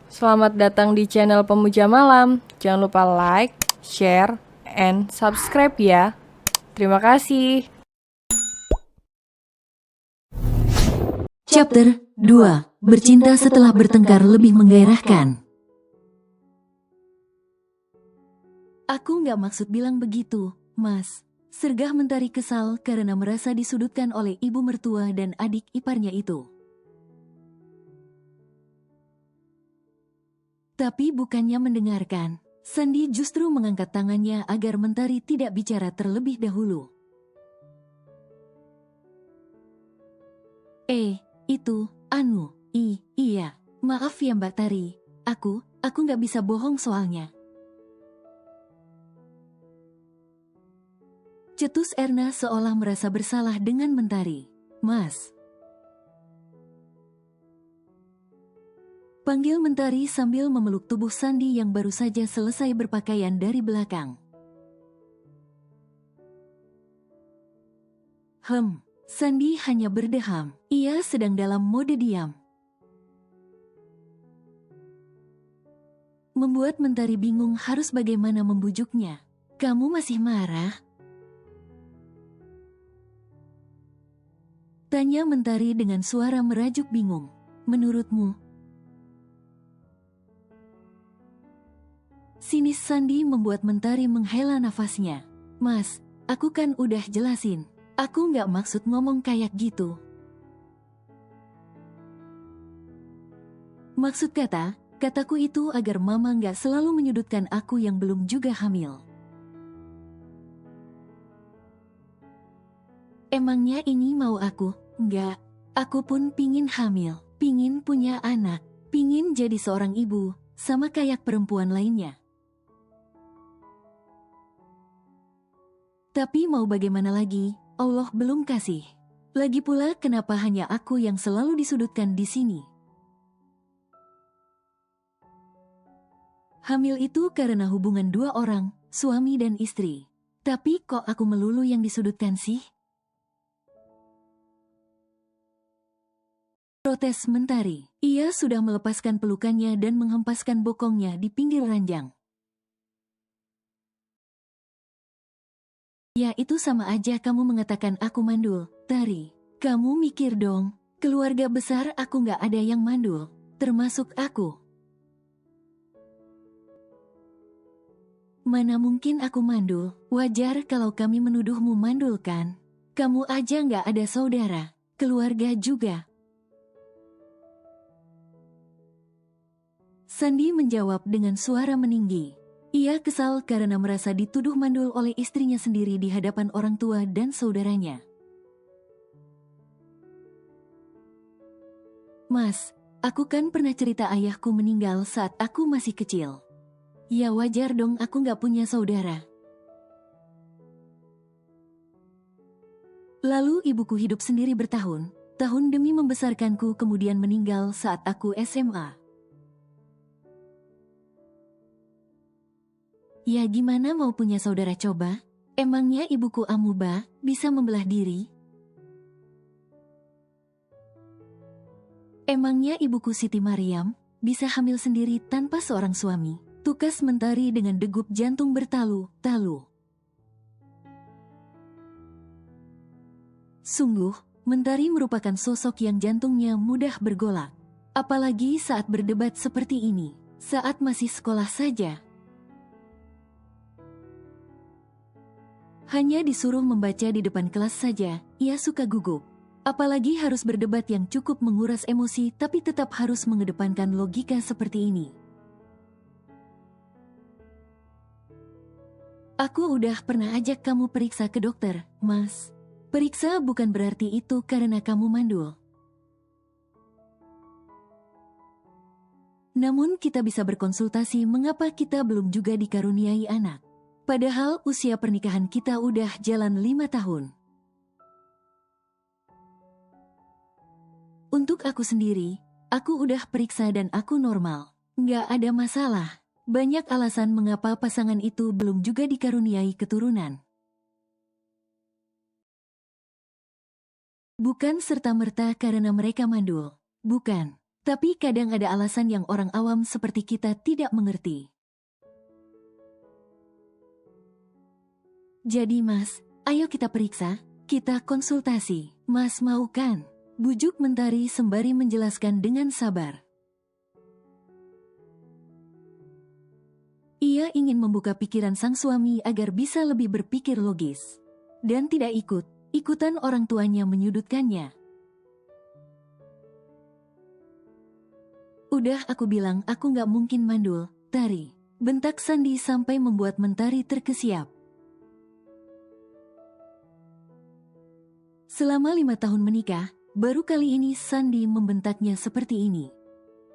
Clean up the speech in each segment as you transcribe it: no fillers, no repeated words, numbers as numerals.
Selamat datang di channel Pemuja Malam. Jangan lupa like, share, and subscribe ya. Terima kasih. Chapter 2. Bercinta setelah bertengkar lebih menggairahkan. Aku nggak maksud bilang begitu, Mas. Sergah Mentari kesal karena merasa disudutkan oleh ibu mertua dan adik iparnya itu. Tapi bukannya mendengarkan, Sandi justru mengangkat tangannya agar Mentari tidak bicara terlebih dahulu. Itu, iya, maaf ya Mbak Tari, aku nggak bisa bohong soalnya. Cetus Erna seolah merasa bersalah dengan Mentari. Mas. Panggil Mentari sambil memeluk tubuh Sandi yang baru saja selesai berpakaian dari belakang. Sandi hanya berdeham. Ia sedang dalam mode diam. Membuat Mentari bingung harus bagaimana membujuknya. Kamu masih marah? Tanya Mentari dengan suara merajuk bingung. Menurutmu? Sinis Sandi membuat Mentari menghela nafasnya. Mas, aku kan udah jelasin. Aku nggak maksud ngomong kayak gitu. Maksud kataku itu agar mama nggak selalu menyudutkan aku yang belum juga hamil. Emangnya ini mau aku? Enggak. Aku pun pingin hamil, pingin punya anak, pingin jadi seorang ibu, sama kayak perempuan lainnya. Tapi mau bagaimana lagi, Allah belum kasih. Lagi pula kenapa hanya aku yang selalu disudutkan di sini? Hamil itu karena hubungan dua orang, suami dan istri. Tapi kok aku melulu yang disudutkan sih? Protes Mentari. Ia sudah melepaskan pelukannya dan menghempaskan bokongnya di pinggir ranjang. Ya itu sama aja kamu mengatakan aku mandul, Tari. Kamu mikir dong, keluarga besar aku nggak ada yang mandul, termasuk aku. Mana mungkin aku mandul, wajar kalau kami menuduhmu mandul kan? Kamu aja nggak ada saudara, keluarga juga. Sandi menjawab dengan suara meninggi. Ia kesal karena merasa dituduh mandul oleh istrinya sendiri di hadapan orang tua dan saudaranya. Mas, aku kan pernah cerita ayahku meninggal saat aku masih kecil. Ya wajar dong aku nggak punya saudara. Lalu ibuku hidup sendiri bertahun-tahun demi membesarkanku kemudian meninggal saat aku SMA. Ya gimana mau punya saudara coba? Emangnya ibuku amuba bisa membelah diri? Emangnya ibuku Siti Maryam bisa hamil sendiri tanpa seorang suami? Tukas Mentari dengan degup jantung bertalu-talu. Sungguh, Mentari merupakan sosok yang jantungnya mudah bergolak. Apalagi saat berdebat seperti ini, saat masih sekolah saja. Hanya disuruh membaca di depan kelas saja, ia suka gugup. Apalagi harus berdebat yang cukup menguras emosi tapi tetap harus mengedepankan logika seperti ini. Aku udah pernah ajak kamu periksa ke dokter, Mas. Periksa bukan berarti itu karena kamu mandul. Namun kita bisa berkonsultasi mengapa kita belum juga dikaruniai anak. Padahal usia pernikahan kita udah jalan 5 tahun. Untuk aku sendiri, aku udah periksa dan aku normal. Nggak ada masalah. Banyak alasan mengapa pasangan itu belum juga dikaruniai keturunan. Bukan serta-merta karena mereka mandul. Bukan. Tapi kadang ada alasan yang orang awam seperti kita tidak mengerti. Jadi Mas, ayo kita periksa, kita konsultasi. Mas mau kan? Bujuk Mentari sembari menjelaskan dengan sabar. Ia ingin membuka pikiran sang suami agar bisa lebih berpikir logis. Dan tidak ikutan orang tuanya menyudutkannya. Udah aku bilang aku gak mungkin mandul, Tari. Bentak Sandi sampai membuat Mentari terkesiap. Selama 5 tahun menikah, baru kali ini Sandi membentaknya seperti ini.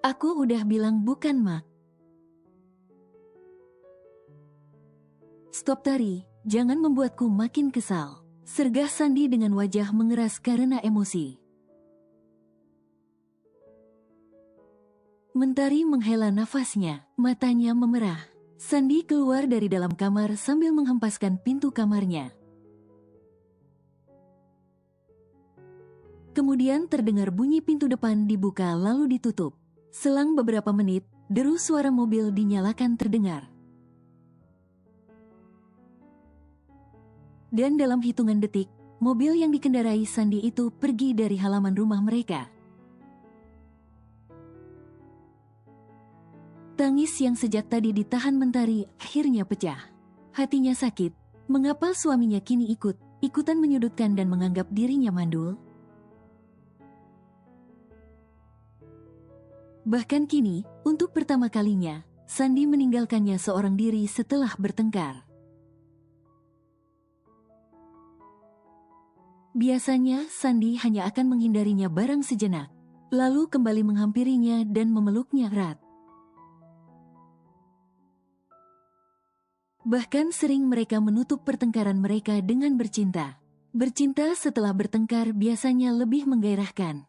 Aku udah bilang bukan Mak. Stop Tari, jangan membuatku makin kesal. Sergah Sandi dengan wajah mengeras karena emosi. Mentari menghela nafasnya, matanya memerah. Sandi keluar dari dalam kamar sambil menghempaskan pintu kamarnya. Kemudian terdengar bunyi pintu depan dibuka lalu ditutup. Selang beberapa menit, deru suara mobil dinyalakan terdengar. Dan dalam hitungan detik, mobil yang dikendarai Sandi itu pergi dari halaman rumah mereka. Tangis yang sejak tadi ditahan Mentari akhirnya pecah. Hatinya sakit, mengapa suaminya kini ikutan menyudutkan dan menganggap dirinya mandul? Bahkan kini, untuk pertama kalinya, Sandi meninggalkannya seorang diri setelah bertengkar. Biasanya, Sandi hanya akan menghindarinya barang sejenak, lalu kembali menghampirinya dan memeluknya erat. Bahkan sering mereka menutup pertengkaran mereka dengan bercinta. Bercinta setelah bertengkar biasanya lebih menggairahkan.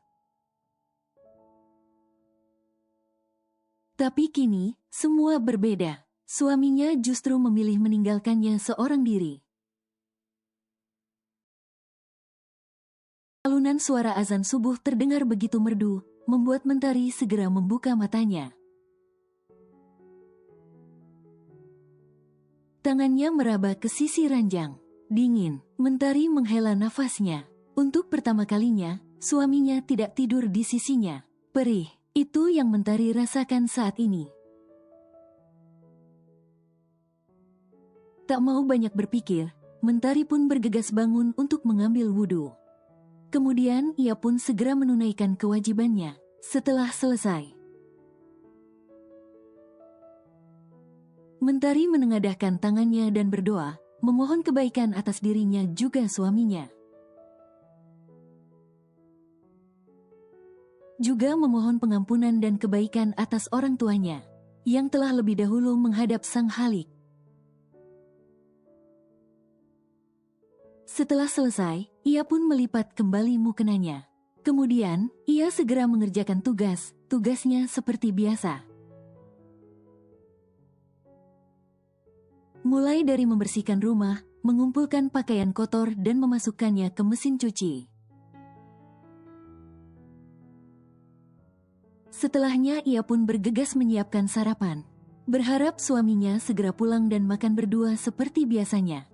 Tapi kini, semua berbeda. Suaminya justru memilih meninggalkannya seorang diri. Alunan suara azan subuh terdengar begitu merdu, membuat Mentari segera membuka matanya. Tangannya meraba ke sisi ranjang. Dingin, Mentari menghela nafasnya. Untuk pertama kalinya, suaminya tidak tidur di sisinya. Perih, itu yang Mentari rasakan saat ini. Tak mau banyak berpikir, Mentari pun bergegas bangun untuk mengambil wudhu. Kemudian ia pun segera menunaikan kewajibannya. Setelah selesai, Mentari menengadahkan tangannya dan berdoa, memohon kebaikan atas dirinya juga suaminya. Juga memohon pengampunan dan kebaikan atas orang tuanya, yang telah lebih dahulu menghadap Sang Khalik. Setelah selesai, ia pun melipat kembali mukenanya. Kemudian, ia segera mengerjakan tugasnya seperti biasa. Mulai dari membersihkan rumah, mengumpulkan pakaian kotor dan memasukkannya ke mesin cuci. Setelahnya ia pun bergegas menyiapkan sarapan. Berharap suaminya segera pulang dan makan berdua seperti biasanya.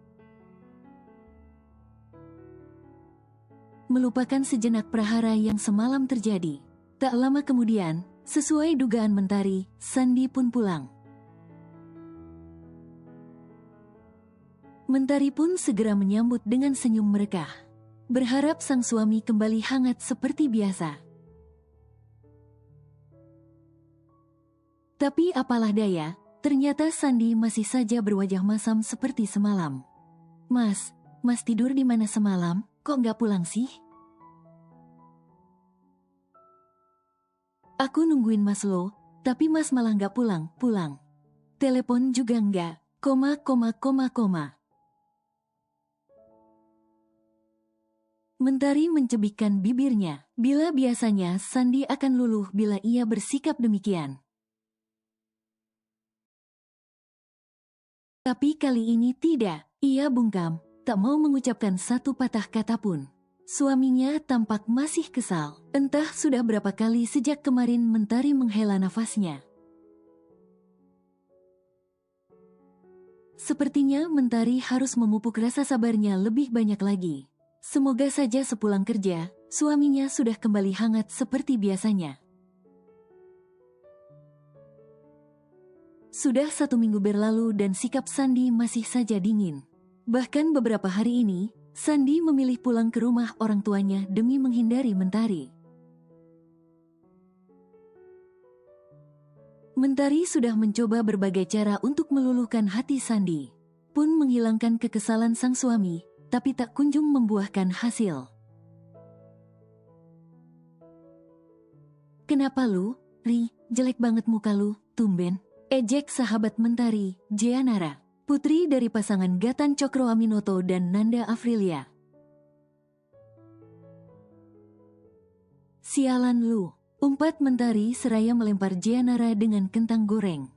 Melupakan sejenak prahara yang semalam terjadi. Tak lama kemudian, sesuai dugaan Mentari, Sandi pun pulang. Mentari pun segera menyambut dengan senyum merekah. Berharap sang suami kembali hangat seperti biasa. Tapi apalah daya, ternyata Sandi masih saja berwajah masam seperti semalam. Mas tidur di mana semalam? Kok nggak pulang sih? Aku nungguin Mas lo, tapi Mas malah nggak pulang. Telepon juga nggak, koma. Mentari mencebikkan bibirnya. Bila biasanya Sandi akan luluh bila ia bersikap demikian. Tapi kali ini tidak, ia bungkam, tak mau mengucapkan satu patah kata pun. Suaminya tampak masih kesal. Entah sudah berapa kali sejak kemarin Mentari menghela nafasnya. Sepertinya Mentari harus memupuk rasa sabarnya lebih banyak lagi. Semoga saja sepulang kerja, suaminya sudah kembali hangat seperti biasanya. Sudah 1 minggu berlalu dan sikap Sandi masih saja dingin. Bahkan beberapa hari ini, Sandi memilih pulang ke rumah orang tuanya demi menghindari Mentari. Mentari sudah mencoba berbagai cara untuk meluluhkan hati Sandi, pun menghilangkan kekesalan sang suami, tapi tak kunjung membuahkan hasil. "Kenapa lu, Ri, jelek banget muka lu, tumben?" ejek sahabat Mentari, Jeanara, putri dari pasangan Gatan Cokro Aminoto dan Nanda Afrilia. "Sialan lu," umpat Mentari seraya melempar Jeanara dengan kentang goreng.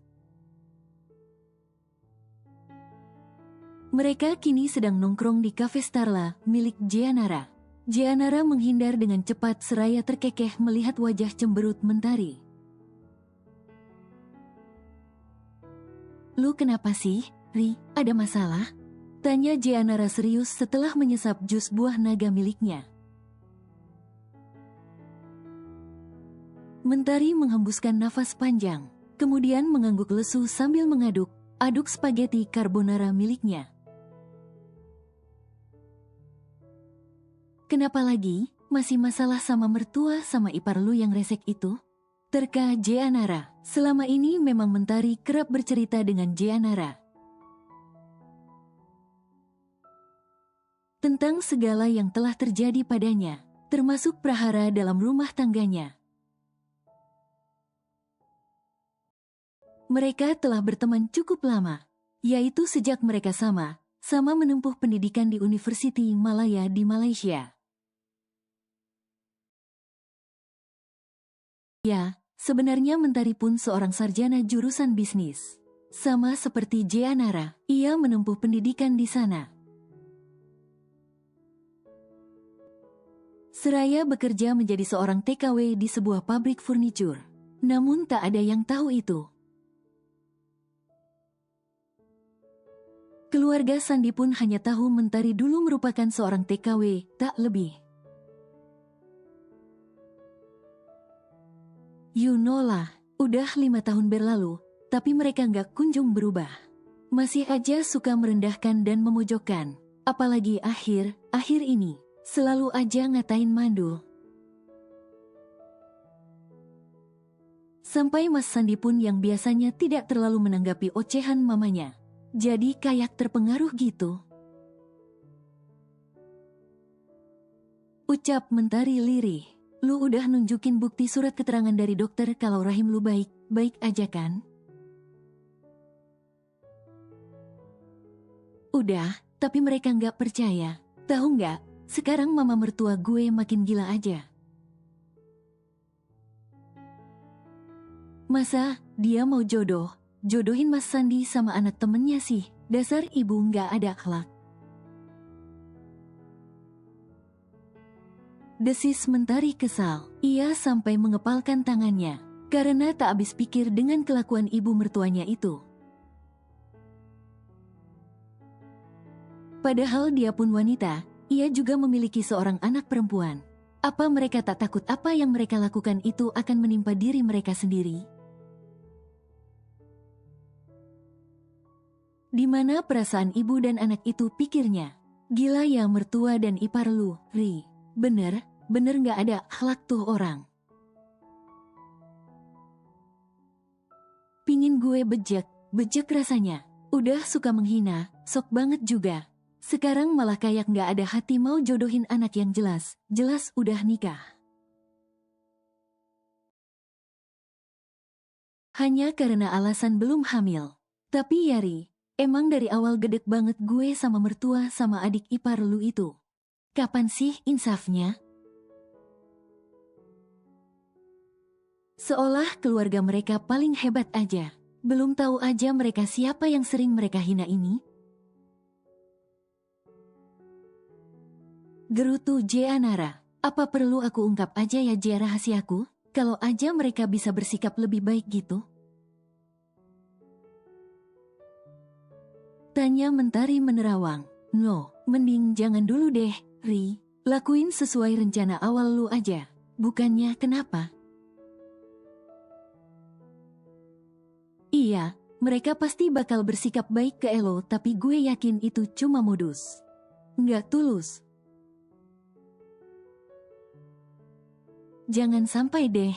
Mereka kini sedang nongkrong di Cafe Starla, milik Jeanara. Jeanara menghindar dengan cepat seraya terkekeh melihat wajah cemberut Mentari. "Lu kenapa sih, Ri? Ada masalah?" tanya Jeanara serius setelah menyesap jus buah naga miliknya. Mentari menghembuskan nafas panjang, kemudian mengangguk lesu sambil aduk spaghetti carbonara miliknya. "Kenapa lagi? Masih masalah sama mertua sama ipar lu yang resek itu?" terka Jeanara. Selama ini memang Mentari kerap bercerita dengan Jeanara tentang segala yang telah terjadi padanya, termasuk prahara dalam rumah tangganya. Mereka telah berteman cukup lama, yaitu sejak mereka sama menempuh pendidikan di Universiti Malaya di Malaysia. Ya, sebenarnya Mentari pun seorang sarjana jurusan bisnis. Sama seperti Jeanara, ia menempuh pendidikan di sana. Seraya bekerja menjadi seorang TKW di sebuah pabrik furniture. Namun tak ada yang tahu itu. Keluarga Sandi pun hanya tahu Mentari dulu merupakan seorang TKW, tak lebih. You know lah, udah 5 tahun berlalu, tapi mereka nggak kunjung berubah. Masih aja suka merendahkan dan memojokkan. Apalagi akhir ini, selalu aja ngatain mandul. Sampai Mas Sandi pun yang biasanya tidak terlalu menanggapi ocehan mamanya, jadi kayak terpengaruh gitu. Ucap Mentari lirih. "Lu udah nunjukin bukti surat keterangan dari dokter kalau rahim lu baik aja kan?" "Udah, tapi mereka nggak percaya. Tahu nggak, sekarang mama mertua gue makin gila aja. Masa dia mau jodohin Mas Sandi sama anak temennya sih? Dasar ibu nggak ada akhlak." Desis Mentari kesal. Ia sampai mengepalkan tangannya karena tak habis pikir dengan kelakuan ibu mertuanya itu. Padahal dia pun wanita, ia juga memiliki seorang anak perempuan. Apa mereka tak takut apa yang mereka lakukan itu akan menimpa diri mereka sendiri? Di mana perasaan ibu dan anak itu, pikirnya. Gila ya mertua dan ipar lu, Ri. Bener gak ada akhlak tuh orang. Pingin gue bejek rasanya. Udah suka menghina, sok banget juga. Sekarang malah kayak gak ada hati mau jodohin anak yang jelas udah nikah. Hanya karena alasan belum hamil. Tapi Yari, emang dari awal gedek banget gue sama mertua sama adik ipar lu itu. Kapan sih insafnya? Seolah keluarga mereka paling hebat aja. Belum tahu aja mereka siapa yang sering mereka hina ini. Gerutu Jeanara. Apa perlu aku ungkap aja ya rahasiaku? Kalau aja mereka bisa bersikap lebih baik gitu. Tanya Mentari menerawang. No, mending jangan dulu deh, Ri. Lakuin sesuai rencana awal lu aja. Bukannya kenapa? Iya, mereka pasti bakal bersikap baik ke Elo, tapi gue yakin itu cuma modus. Nggak tulus. Jangan sampai deh.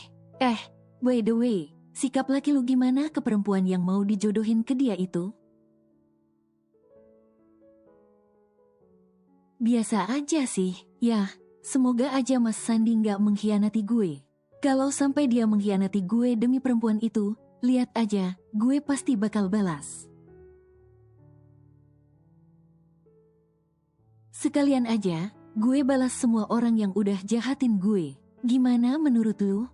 By the way, sikap laki lu gimana ke perempuan yang mau dijodohin ke dia itu? Biasa aja sih, ya. Semoga aja Mas Sandi nggak mengkhianati gue. Kalau sampai dia mengkhianati gue demi perempuan itu, lihat aja, gue pasti bakal balas. Sekalian aja, gue balas semua orang yang udah jahatin gue. Gimana menurut lu?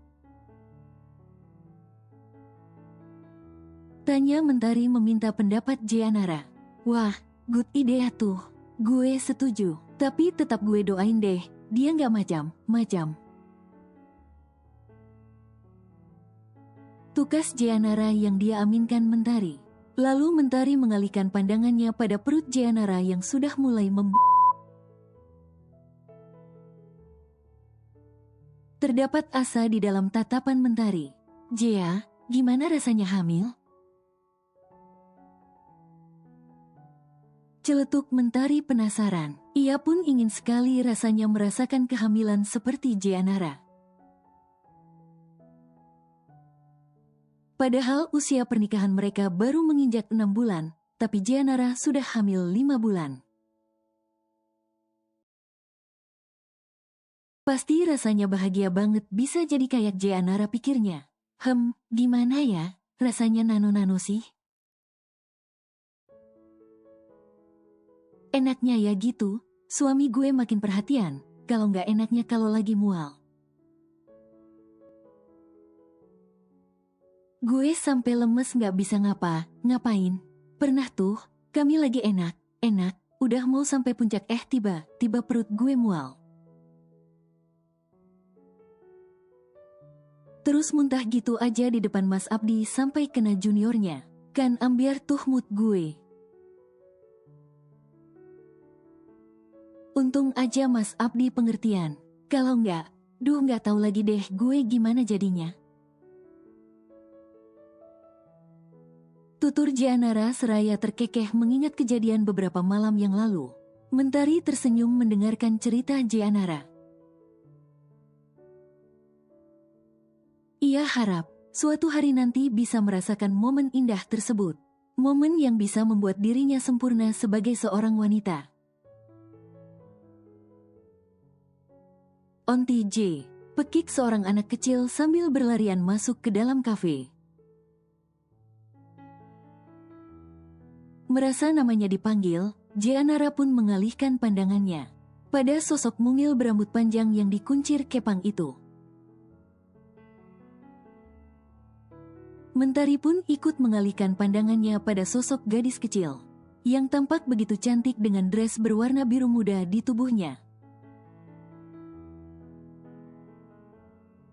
Tanya Mentari meminta pendapat Jeanara. Wah, good idea tuh. Gue setuju, tapi tetap gue doain deh, dia nggak macam-macam. Tukas Jeanara yang dia aminkan Mentari. Lalu Mentari mengalihkan pandangannya pada perut Jeanara yang sudah mulai Terdapat asa di dalam tatapan Mentari. Jea, gimana rasanya hamil? Celetuk Mentari penasaran. Ia pun ingin sekali rasanya merasakan kehamilan seperti Jeanara. Padahal usia pernikahan mereka baru menginjak 6 bulan, tapi Jeanara sudah hamil 5 bulan. Pasti rasanya bahagia banget bisa jadi kayak Jeanara, pikirnya. Gimana ya, rasanya nano-nano sih? Enaknya ya gitu, suami gue makin perhatian, kalau nggak enaknya kalau lagi mual. Gue sampai lemes nggak bisa ngapain. Pernah tuh, kami lagi enak, udah mau sampai puncak tiba perut gue mual. Terus muntah gitu aja di depan Mas Abdi sampai kena juniornya. Kan ambiar tuh mood gue. Untung aja Mas Abdi pengertian. Kalau nggak tahu lagi deh gue gimana jadinya. Tutur Jeanara seraya terkekeh mengingat kejadian beberapa malam yang lalu. Mentari tersenyum mendengarkan cerita Jeanara. Ia harap suatu hari nanti bisa merasakan momen indah tersebut. Momen yang bisa membuat dirinya sempurna sebagai seorang wanita. Onti J. Pekik seorang anak kecil sambil berlarian masuk ke dalam kafe. Merasa namanya dipanggil, Jeanara pun mengalihkan pandangannya pada sosok mungil berambut panjang yang dikuncir kepang itu. Mentari pun ikut mengalihkan pandangannya pada sosok gadis kecil yang tampak begitu cantik dengan dress berwarna biru muda di tubuhnya.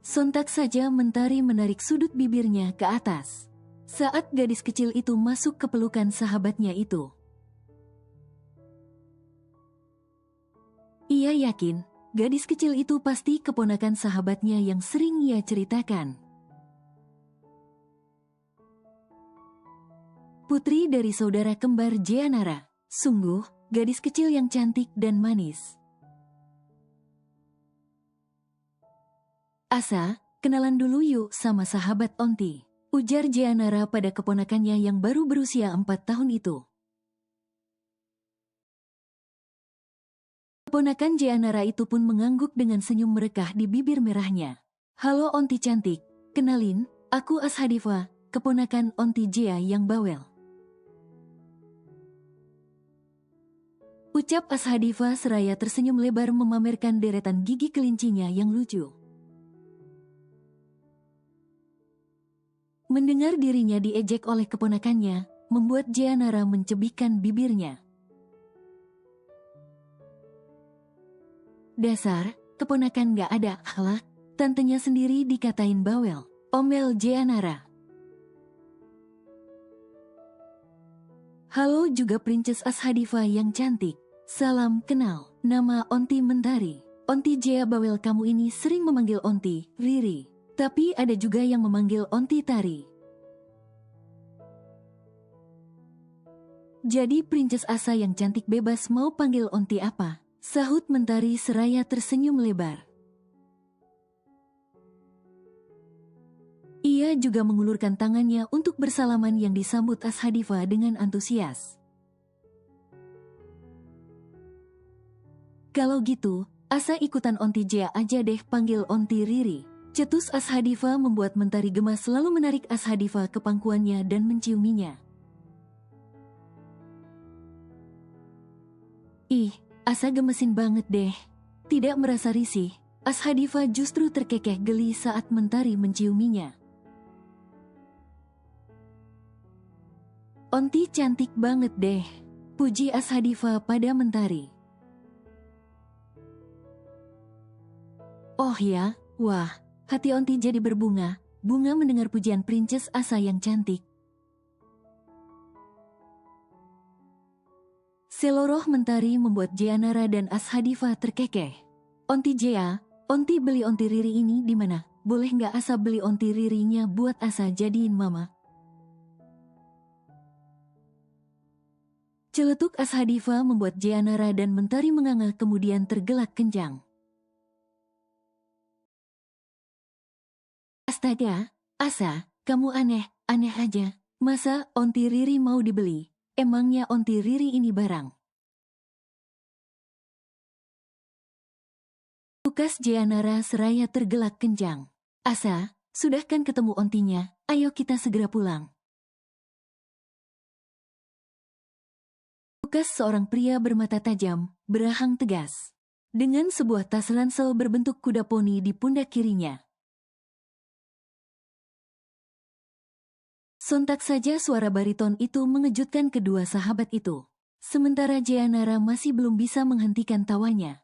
Sontak saja Mentari menarik sudut bibirnya ke atas saat gadis kecil itu masuk ke pelukan sahabatnya itu. Ia yakin gadis kecil itu pasti keponakan sahabatnya yang sering ia ceritakan. Putri dari saudara kembar Jeanara. Sungguh, gadis kecil yang cantik dan manis. Asa, kenalan dulu yuk sama sahabat Onti, ujar Jeanara pada keponakannya yang baru berusia 4 tahun itu. Keponakan Jeanara itu pun mengangguk dengan senyum merekah di bibir merahnya. Halo Onti cantik, kenalin, aku Ashadifa, keponakan Onti Jea yang bawel. Ucap Ashadifa seraya tersenyum lebar memamerkan deretan gigi kelincinya yang lucu. Mendengar dirinya diejek oleh keponakannya, membuat Jeanara mencebikkan bibirnya. Dasar, keponakan gak ada akhlak. Tantenya sendiri dikatain bawel. Omel Jeanara. Halo juga Princess Ashadifa yang cantik. Salam kenal, nama Onti Mentari. Onti Jea bawel kamu ini sering memanggil Onti, Riri. Tapi ada juga yang memanggil Onti Tari. Jadi Princess Asa yang cantik bebas mau panggil Onti apa? Sahut Mentari seraya tersenyum lebar. Ia juga mengulurkan tangannya untuk bersalaman yang disambut Ashadifa dengan antusias. Kalau gitu, Asa ikutan Onti Jea aja deh panggil Onti Riri. Cetus Ashadifa membuat Mentari gemas selalu menarik Ashadifa ke pangkuannya dan menciuminya. Ih, Asa gemesin banget deh. Tidak merasa risih, Ashadifa justru terkekeh geli saat Mentari menciuminya. Onti cantik banget deh, puji Ashadifa pada Mentari. Oh ya, wah, hati Onti jadi berbunga, bunga mendengar pujian Princess Asa yang cantik. Seloroh Mentari membuat Jeanara dan Ashadifa terkekeh. Onti Jea, Onti beli Onti Riri ini di mana? Boleh nggak Asa beli Onti Ririnya buat Asa jadiin mama? Celetuk Ashadifa membuat Jeanara dan Mentari menganga kemudian tergelak kencang. Astaga, Asa, kamu aneh aja. Masa Onti Riri mau dibeli? Emangnya Onti Riri ini barang? Tukas Jeanara seraya tergelak kencang. Asa, sudah kan ketemu ontinya, ayo kita segera pulang. Tukas seorang pria bermata tajam, berahang tegas. Dengan sebuah tas ransel berbentuk kuda poni di pundak kirinya. Sontak saja suara bariton itu mengejutkan kedua sahabat itu. Sementara Jeanara masih belum bisa menghentikan tawanya.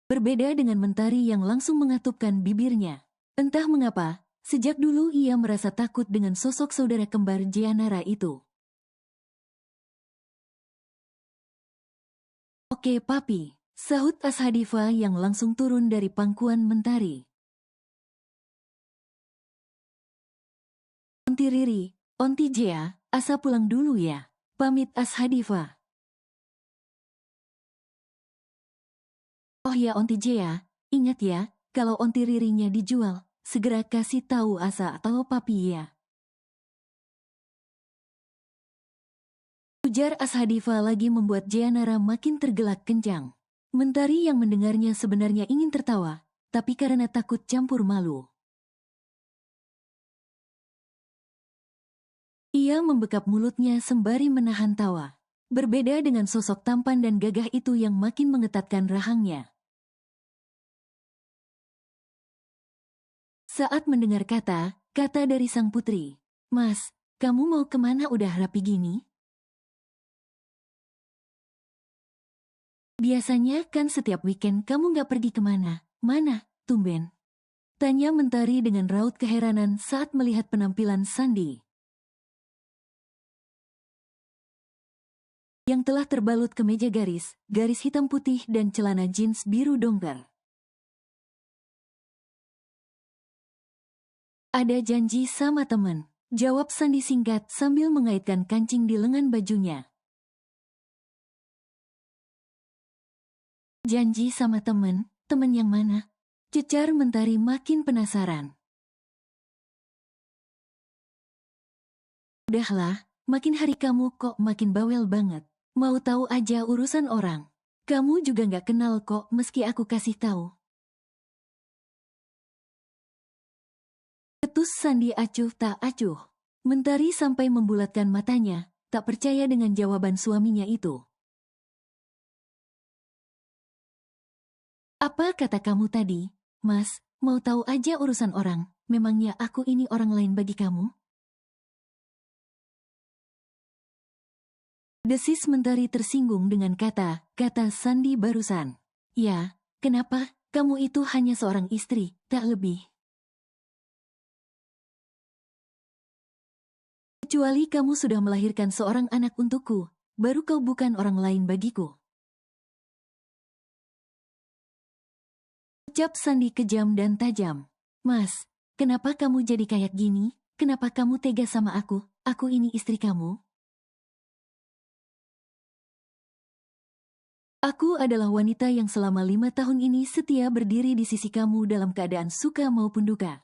Berbeda dengan Mentari yang langsung mengatupkan bibirnya. Entah mengapa, sejak dulu ia merasa takut dengan sosok saudara kembar Jeanara itu. Oke papi, sahut Ashadifa yang langsung turun dari pangkuan Mentari. Onti Riri, Onti Jea, Asa pulang dulu ya, pamit Ashadifa. Oh ya Onti Jea, ingat ya, kalau Onti Ririnya dijual, segera kasih tahu Asa atau papi ya. Ujar Ashadifa lagi membuat Jeanara makin tergelak kencang. Mentari yang mendengarnya sebenarnya ingin tertawa, tapi karena takut campur malu. Ia membekap mulutnya sembari menahan tawa. Berbeda dengan sosok tampan dan gagah itu yang makin mengetatkan rahangnya. Saat mendengar kata dari sang putri, "Mas, kamu mau kemana udah rapi gini?" Biasanya kan setiap weekend kamu gak pergi kemana. Mana, tumben? Tanya Mentari dengan raut keheranan saat melihat penampilan Sandi. Yang telah terbalut kemeja garis hitam putih dan celana jeans biru dongker. Ada janji sama teman, jawab Sandi singkat sambil mengaitkan kancing di lengan bajunya. Janji sama teman yang mana? Cecar Mentari makin penasaran. Udahlah, makin hari kamu kok makin bawel banget. Mau tahu aja urusan orang. Kamu juga gak kenal kok meski aku kasih tahu. Ketus Sandi acuh tak acuh. Mentari sampai membulatkan matanya, tak percaya dengan jawaban suaminya itu. Apa kata kamu tadi? Mas, mau tahu aja urusan orang, memangnya aku ini orang lain bagi kamu? Desis Mentari tersinggung dengan kata-kata Sandi barusan. Ya, kenapa? Kamu itu hanya seorang istri, tak lebih. Kecuali kamu sudah melahirkan seorang anak untukku, baru kau bukan orang lain bagiku. Ucap Sandi kejam dan tajam. Mas, kenapa kamu jadi kayak gini? Kenapa kamu tega sama aku? Aku ini istri kamu. Aku adalah wanita yang selama 5 tahun ini setia berdiri di sisi kamu dalam keadaan suka maupun duka.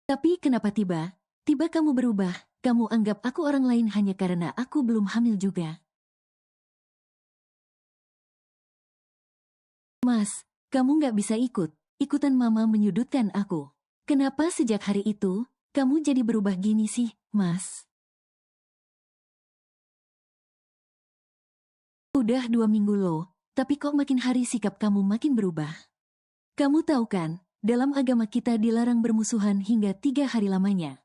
Tapi kenapa tiba kamu berubah? Kamu anggap aku orang lain hanya karena aku belum hamil juga. Mas, kamu nggak bisa ikutan mama menyudutkan aku. Kenapa sejak hari itu, kamu jadi berubah gini sih, Mas? Udah 2 minggu loh, tapi kok makin hari sikap kamu makin berubah. Kamu tahu kan, dalam agama kita dilarang bermusuhan hingga 3 hari lamanya.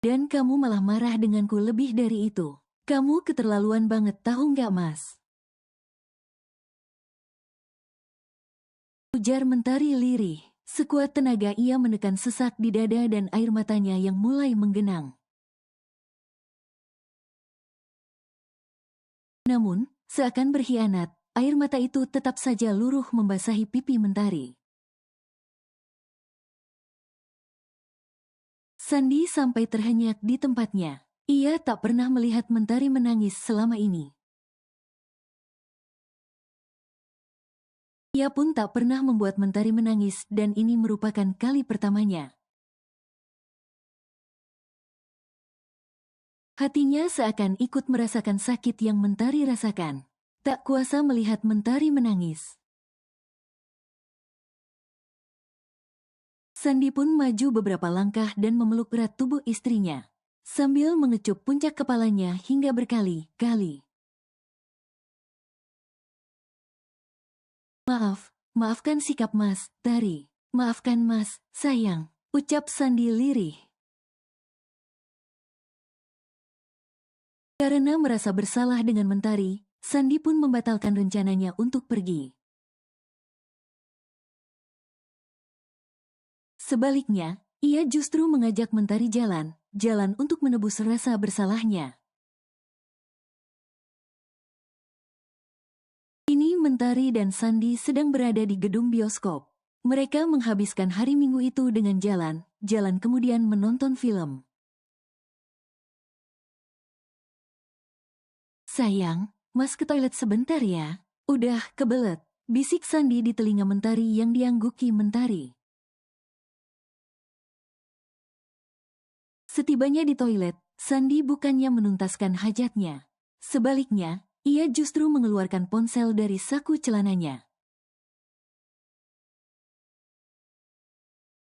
Dan kamu malah marah denganku lebih dari itu. Kamu keterlaluan banget, tahu nggak, Mas? Ujar Mentari lirih. Sekuat tenaga ia menekan sesak di dada dan air matanya yang mulai menggenang. Namun, seakan berkhianat, air mata itu tetap saja luruh membasahi pipi Mentari. Sandi sampai terhenyak di tempatnya. Ia tak pernah melihat Mentari menangis selama ini. Ia pun tak pernah membuat Mentari menangis dan ini merupakan kali pertamanya. Hatinya seakan ikut merasakan sakit yang Mentari rasakan. Tak kuasa melihat Mentari menangis. Sandi pun maju beberapa langkah dan memeluk erat tubuh istrinya, sambil mengecup puncak kepalanya hingga berkali-kali. Maafkan sikap Mas, Tari. Maafkan Mas, sayang, ucap Sandi lirih. Karena merasa bersalah dengan Mentari, Sandi pun membatalkan rencananya untuk pergi. Sebaliknya, ia justru mengajak Mentari jalan untuk menebus rasa bersalahnya. Kini Mentari dan Sandi sedang berada di gedung bioskop. Mereka menghabiskan hari Minggu itu dengan jalan kemudian menonton film. Sayang, Mas ke toilet sebentar ya. Udah kebelet, bisik Sandi di telinga Mentari yang diangguki Mentari. Setibanya di toilet, Sandi bukannya menuntaskan hajatnya. Sebaliknya, ia justru mengeluarkan ponsel dari saku celananya.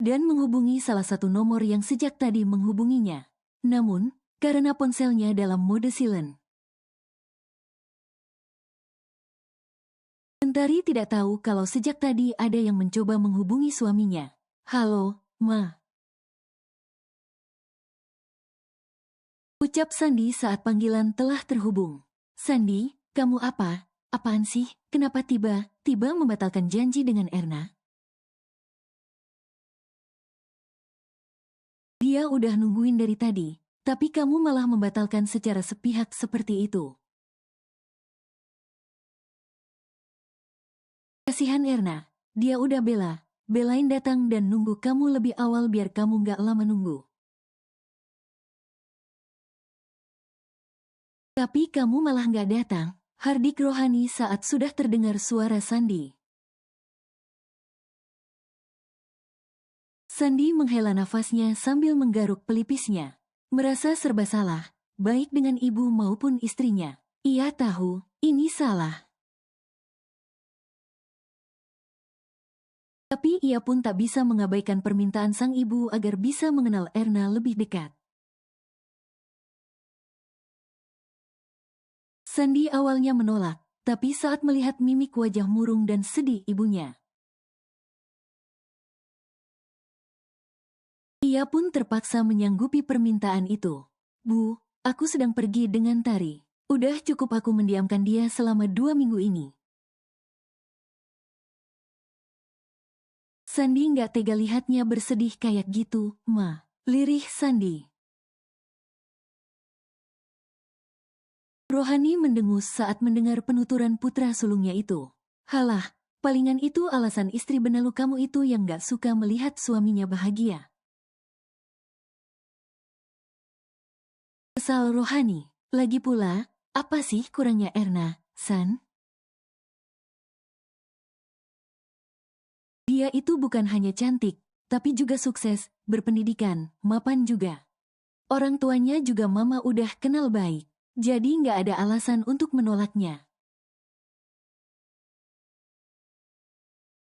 Dan menghubungi salah satu nomor yang sejak tadi menghubunginya. Namun, karena ponselnya dalam mode silent, Mentari tidak tahu kalau sejak tadi ada yang mencoba menghubungi suaminya. Halo, Ma. Ucap Sandi saat panggilan telah terhubung. Sandi, kamu apa? Apaan sih? Kenapa tiba-tiba membatalkan janji dengan Erna? Dia udah nungguin dari tadi, tapi kamu malah membatalkan secara sepihak seperti itu. Kasihan Erna, dia udah belain datang dan nunggu kamu lebih awal biar kamu gak lama nunggu. Tapi kamu malah gak datang, hardik rohani saat sudah terdengar suara Sandi. Sandi menghela nafasnya sambil menggaruk pelipisnya. Merasa serba salah, baik dengan ibu maupun istrinya. Ia tahu, ini salah. Tapi ia pun tak bisa mengabaikan permintaan sang ibu agar bisa mengenal Erna lebih dekat. Sandi awalnya menolak, tapi saat melihat mimik wajah murung dan sedih ibunya, Ia pun terpaksa menyanggupi permintaan itu. Bu, aku sedang pergi dengan Tari. Udah cukup aku mendiamkan dia selama 2 minggu ini. Sandi nggak tega lihatnya bersedih kayak gitu, Ma. Lirih Sandi. Rohani mendengus saat mendengar penuturan putra sulungnya itu. Halah, palingan itu alasan istri benalu kamu itu yang gak suka melihat suaminya bahagia. Kesal Rohani. Lagi pula, apa sih kurangnya Erna, San? Dia itu bukan hanya cantik, tapi juga sukses, berpendidikan, mapan juga. Orang tuanya juga mama udah kenal baik. Jadi nggak ada alasan untuk menolaknya.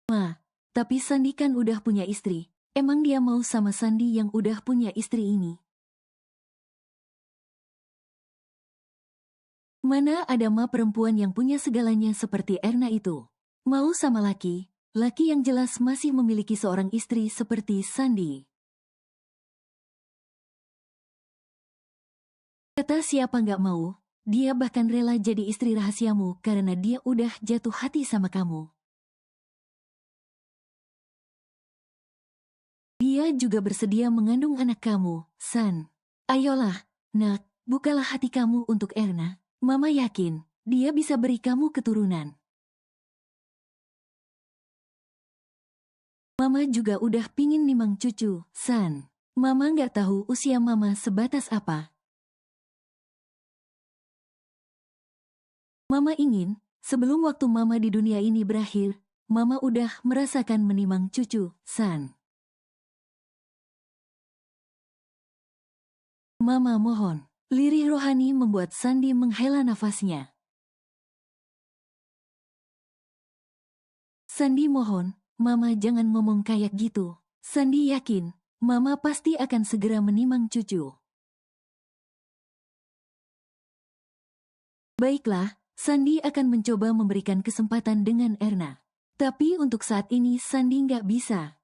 Ma, tapi Sandi kan udah punya istri. Emang dia mau sama Sandi yang udah punya istri ini? Mana ada ma perempuan yang punya segalanya seperti Erna itu? Mau sama laki, laki yang jelas masih memiliki seorang istri seperti Sandi. Kata siapa nggak mau, dia bahkan rela jadi istri rahasiamu karena dia udah jatuh hati sama kamu. Dia juga bersedia mengandung anak kamu, San. Ayolah, nak, bukalah hati kamu untuk Erna. Mama yakin, dia bisa beri kamu keturunan. Mama juga udah pingin nimang cucu, San. Mama nggak tahu usia mama sebatas apa. Mama ingin, sebelum waktu mama di dunia ini berakhir, mama udah merasakan menimang cucu, San. Mama mohon. Lirih Rohani membuat Sandi menghela nafasnya. Sandi mohon, Mama jangan ngomong kayak gitu. Sandi yakin, Mama pasti akan segera menimang cucu. Baiklah, Sandi akan mencoba memberikan kesempatan dengan Erna. Tapi untuk saat ini Sandi nggak bisa.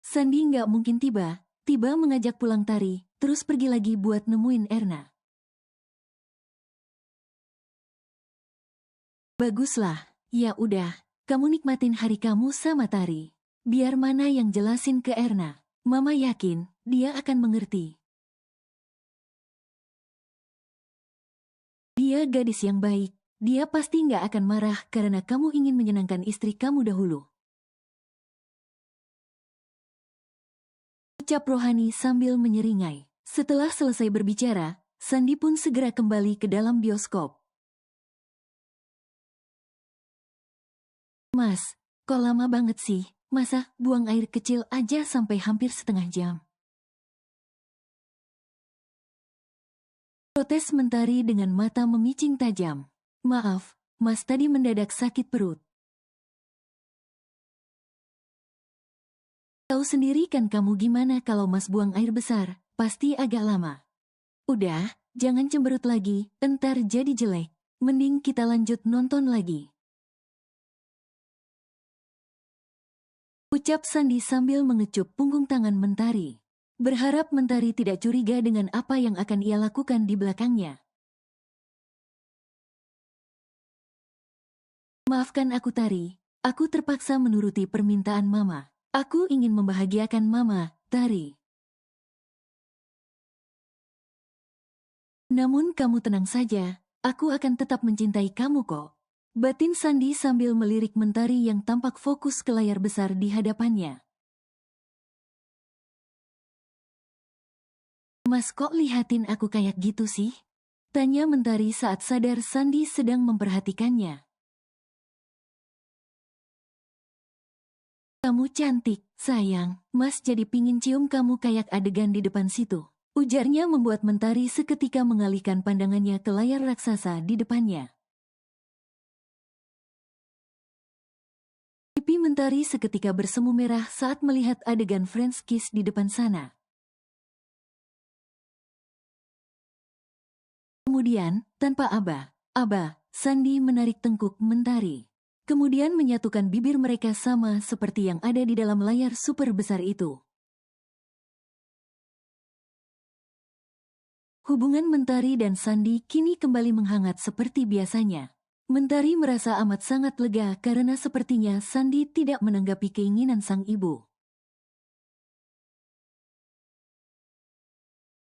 Sandi nggak mungkin tiba mengajak pulang Tari, terus pergi lagi buat nemuin Erna. Baguslah, ya udah, kamu nikmatin hari kamu sama Tari. Biar mana yang jelasin ke Erna. Mama yakin, dia akan mengerti. Dia gadis yang baik, dia pasti nggak akan marah karena kamu ingin menyenangkan istri kamu dahulu. Ucap Rohani sambil menyeringai. Setelah selesai berbicara, Sandi pun segera kembali ke dalam bioskop. Mas, kok lama banget sih? Masa buang air kecil aja sampai hampir setengah jam? Protes Mentari dengan mata memicing tajam. Maaf, Mas tadi mendadak sakit perut. Tahu sendiri kan kamu gimana kalau Mas buang air besar, pasti agak lama. Udah, jangan cemberut lagi, entar jadi jelek. Mending kita lanjut nonton lagi. Ucap Sandi sambil mengecup punggung tangan Mentari. Berharap Mentari tidak curiga dengan apa yang akan ia lakukan di belakangnya. Maafkan aku Tari, aku terpaksa menuruti permintaan Mama. Aku ingin membahagiakan Mama, Tari. Namun kamu tenang saja, aku akan tetap mencintai kamu kok. Batin Sandi sambil melirik Mentari yang tampak fokus ke layar besar di hadapannya. Mas kok lihatin aku kayak gitu sih? Tanya Mentari saat sadar Sandi sedang memperhatikannya. Kamu cantik, sayang. Mas jadi pingin cium kamu kayak adegan di depan situ. Ujarnya membuat Mentari seketika mengalihkan pandangannya ke layar raksasa di depannya. Pipi Mentari seketika bersemu merah saat melihat adegan French kiss di depan sana. Kemudian, tanpa aba, Sandi menarik tengkuk Mentari. kemudian menyatukan bibir mereka sama seperti yang ada di dalam layar super besar itu. Hubungan Mentari dan Sandi kini kembali menghangat seperti biasanya. Mentari merasa amat sangat lega karena sepertinya Sandi tidak menanggapi keinginan sang ibu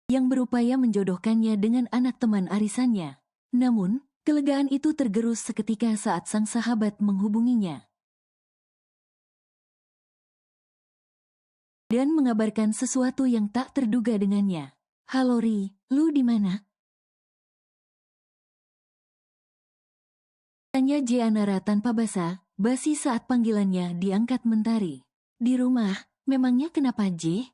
yang berupaya menjodohkannya dengan anak teman arisannya. Namun, kelegaan itu tergerus seketika saat sang sahabat menghubunginya dan mengabarkan sesuatu yang tak terduga dengannya. "Halo Ri, lu di mana?" Tanya Jeanara tanpa basa-basi saat panggilannya diangkat Mentari. "Di rumah, memangnya kenapa J?"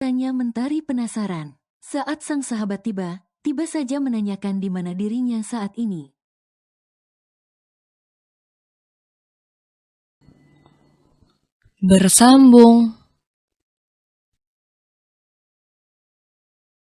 Tanya Mentari penasaran. Saat sang sahabat tiba saja menanyakan di mana dirinya saat ini. Bersambung.